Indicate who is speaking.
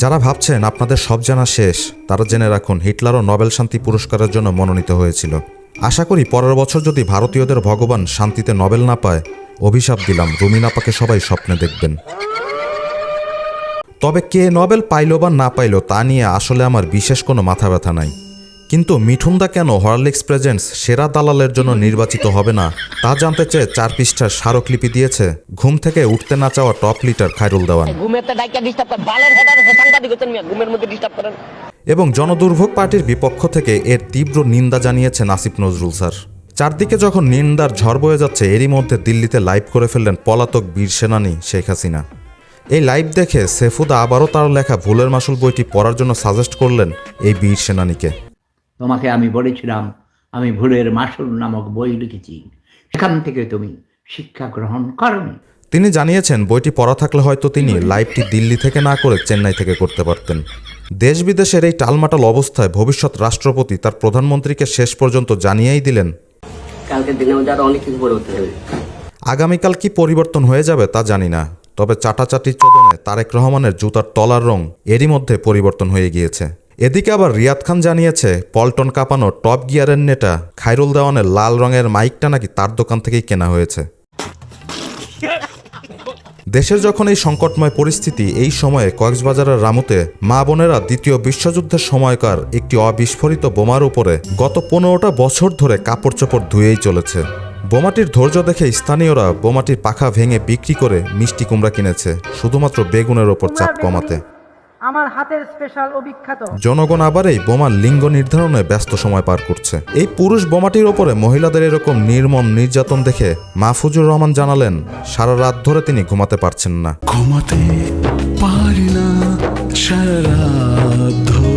Speaker 1: যারা ভাবছেন আপনাদের সব জানা শেষ, তারা জেনে রাখুন হিটলারও নোবেল শান্তি পুরস্কারের জন্য মনোনীত হয়েছিল। আশা করি পরের বছর যদি ভারতীয়দের ভগবান শান্তিতে নোবেল না পায়, অভিশাপ দিলাম, রুমিন আপাকে সবাই স্বপ্নে দেখবেন। তবে কে নোবেল পাইল বা না পাইল তা নিয়ে আসলে আমার বিশেষ কোনো মাথা ব্যথা নাই। কিন্তু মিঠুনদা কেন হরলিক্স প্রেজেন্টস সেরা দালালের জন্য নির্বাচিত হবে না তা জানতে চেয়ে 4 পৃষ্ঠার স্মারকলিপি দিয়েছে ঘুম থেকে উঠতে না চাওয়া টপ লিডার খায়রুল দেওয়ান। এবং জনদুর্ভোগ পার্টির বিপক্ষ থেকে এর তীব্র নিন্দা জানিয়েছেন আসিফ নজরুল স্যার। চারদিকে যখন নিন্দার ঝড় বয়ে যাচ্ছে, এরই মধ্যে দিল্লিতে লাইভ করে ফেললেন পলাতক বীর সেনানী শেখ হাসিনা। এই লাইভ দেখে সেফুদা আবারও তার লেখা ভুলের মাসুল বইটি পড়ার জন্য সাজেস্ট করলেন এই বীর সেনানীকে।
Speaker 2: তোমাকে আমি বলেছিলাম আমি ভুলের মাসুল নামক বই লিখেছি, সেখান থেকে তুমি শিক্ষা গ্রহণ করনি।
Speaker 1: তিনি জানিয়েছেন বইটি পড়া থাকলে হয়তো তিনি লাইভটি দিল্লি থেকে না করে চেন্নাই থেকে করতে পারতেন। দেশ বিদেশের এই টালমাটাল অবস্থায় ভবিষ্যৎ রাষ্ট্রপতি তার প্রধানমন্ত্রীকে শেষ পর্যন্ত জানিয়েই দিলেন আগামীকাল কি পরিবর্তন হয়ে যাবে তা জানি না, তবে চাটাচাটি চোদনে তারেক রহমানের জুতার তলার রং এরই মধ্যে পরিবর্তন হয়ে গিয়েছে। এদিকে আবার রিয়াদ খান জানিয়েছে পল্টন কাঁপানো টপ গিয়ারের নেতা খায়রুল দেওয়ানের লাল রঙের মাইকটা নাকি তার দোকান থেকেই কেনা হয়েছে। দেশের যখন এই সংকটময় পরিস্থিতি, এই সময়ে কক্সবাজারের রামুতে মা বোনেরা দ্বিতীয় বিশ্বযুদ্ধের সময়কার একটি অবিস্ফোরিত বোমার উপরে গত 15টা বছর ধরে কাপড় চোপড় ধুয়েই চলেছে। বোমাটির ধৈর্য দেখে স্থানীয়রা বোমাটির পাখা ভেঙে বিক্রি করে মিষ্টি কুমড়া কিনেছে শুধুমাত্র বেগুনের ওপর চাপ কমাতে।
Speaker 3: আমার হাতের স্পেশাল অভিজ্ঞতা।
Speaker 1: জনগণ আবার এই বোমার লিঙ্গ নির্ধারণে ব্যস্ত সময় পার করছে। এই পুরুষ বোমাটির ওপরে মহিলাদের এরকম নির্মম নির্যাতন দেখে মাহফুজুর রহমান জানালেন সারা রাত ধরে তিনি ঘুমাতে পারছেন না।
Speaker 4: ঘুমাতে পারি না সারা রাত ধরে।